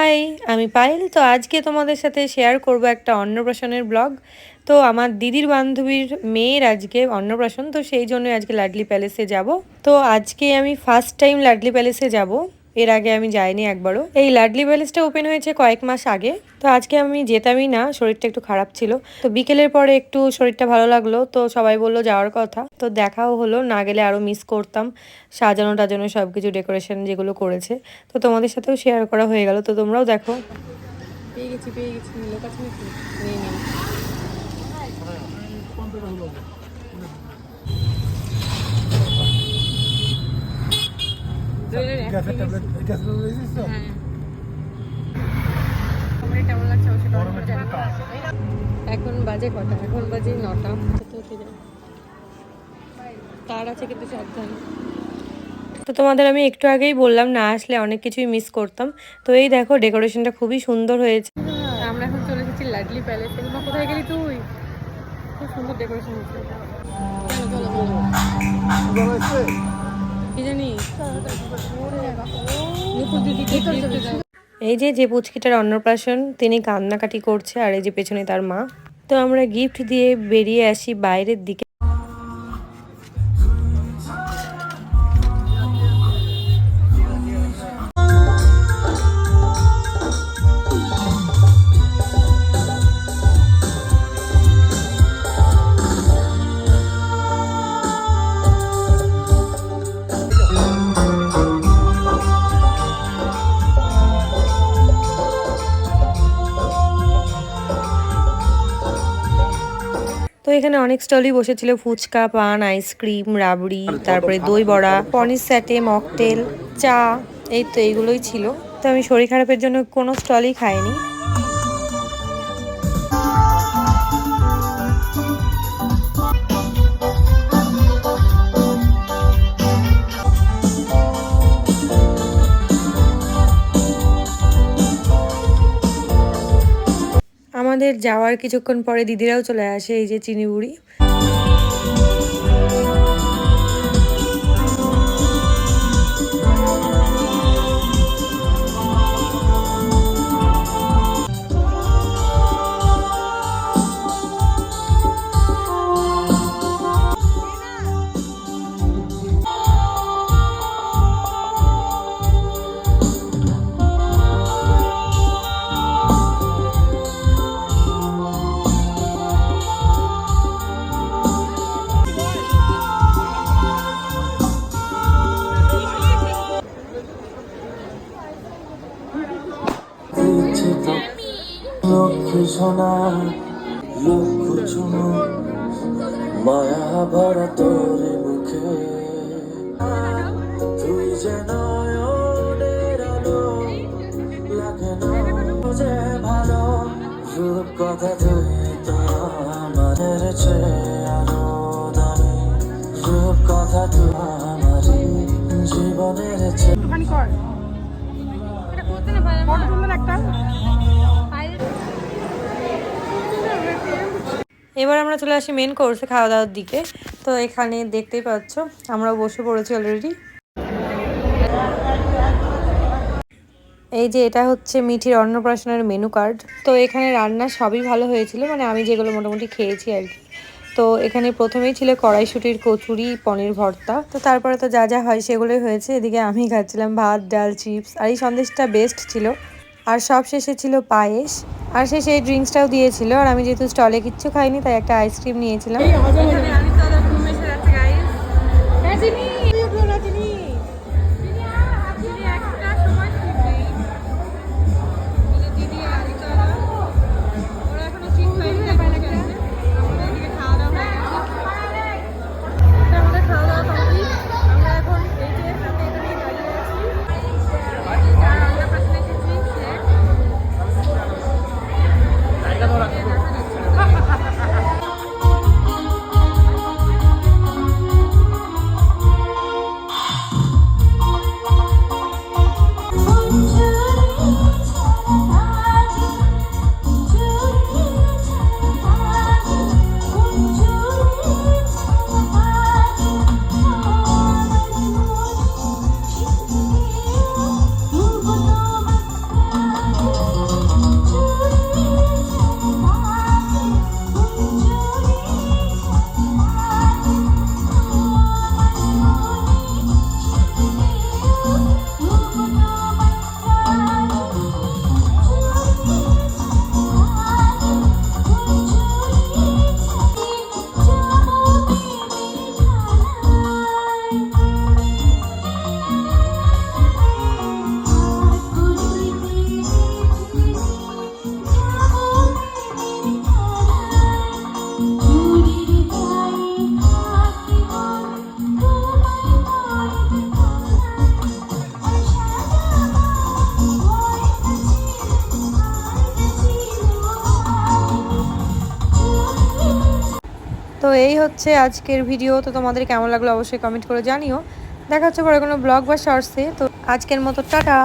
High, আমি পায়েল। তো আজকে তোমাদের সাথে শেয়ার করব একটা অন্নপ্রাশনের ব্লগ। তো আমার দিদির বান্ধবীর মেয়ের আজকে অন্নপ্রাশন, তো সেই জন্য আজকে লাডলি প্যালেসে যাব। তো আজকে আমি ফার্স্ট টাইম লাডলি প্যালেসে যাব, এর আগে আমি যাইনি একবারও। এই লাডলি প্যালেসটা ওপেন হয়েছে কয়েক মাস আগে। তো আজকে আমি যেতামই না, শরীরটা একটু খারাপ ছিল। তো বিকেলের পরে একটু শরীরটা ভালো লাগলো, তো সবাই বললো যাওয়ার কথা। তো দেখাও হলো, না গেলে আরও মিস করতাম। সাজানো টাজানো সব কিছু, ডেকোরেশন যেগুলো করেছে, তো তোমাদের সাথেও শেয়ার করা হয়ে গেল। তো তোমরাও দেখো। পেয়ে গেছি লোক আছে নাকি? নেই নেই। এখন বাজে কটা? এখন বাজে 9টা। তার আছে কিন্তু সাবধান। তো তোমাদের আমি একটু আগেই বললাম, না আসলে অনেক কিছুই মিস করতাম। তো এই দেখো, ডেকোরেশনটা খুবই সুন্দর হয়েছে। আমরা এখন চলে এসেছি লাডলি প্যালেসে। কোথায় গেলি তুই? খুব সুন্দর ডেকোরেশন হচ্ছে। কি জানি এই যে পুচকিটার অন্নপ্রাশন, তিনি কান্নাকাটি করছে, আর এই যে পেছনে তার মা। তো আমরা গিফট দিয়ে বেরিয়ে আসি বাইরের দিকে। তো এখানে অনেক স্টলই বসেছিল, ফুচকা, পান, আইসক্রিম, রাবড়ি, তারপরে দই বড়া, পনির স্যাটে, মকটেল, চা, এই তো এইগুলোই ছিল। তো আমি শরীর খারাপের জন্য কোনো স্টলই খাইনি। আমাদের যাওয়ার কিছুক্ষণ পরে দিদিরাও চলে আসে, এই যে চিনি বুড়ি। মায়া ভরা তোর মুখে, তুই যে নয়নের আলো, লাগে না যে ভালো। রূপ কথা তুই তো আমাদের চেয়ে আরো দামি, রূপ কথা তুই আমারই জীবনের চেয়ে। এবার আমরা চলে আসি মেন কোর্সে, খাওয়া দাওয়ার দিকে। তো এখানে দেখতেই পাচ্ছ আমরাও বসে পড়েছি অলরেডি। এই যে এটা হচ্ছে মিঠির অন্নপ্রাশনের মেনু কার্ড। তো এখানে রান্না সবই ভালো হয়েছিল, মানে আমি যেগুলো মোটামুটি খেয়েছি আর কি। তো এখানে প্রথমেই ছিল কড়াইশুঁটির কচুরি, পনির ভর্তা। তো তারপরে তো যা যা হয় সেগুলোই হয়েছে। এদিকে আমি খাচ্ছিলাম ভাত, ডাল, চিপস, আর এই সন্দেশটা বেস্ট ছিল। আর সব শেষে ছিল পায়েস, আর শেষে এই ড্রিঙ্কসটাও দিয়েছিল। আর আমি যেহেতু স্টলে কিচ্ছু খাইনি, তাই একটা আইসক্রিম নিয়েছিলাম। তো এই হচ্ছে আজকের ভিডিও। তো তোমাদের কেমন লাগলো অবশ্যই কমেন্ট করে জানিও। দেখা হচ্ছে পরে কোনো ব্লগ বা শর্টসে। তো আজকের মতো টাটা।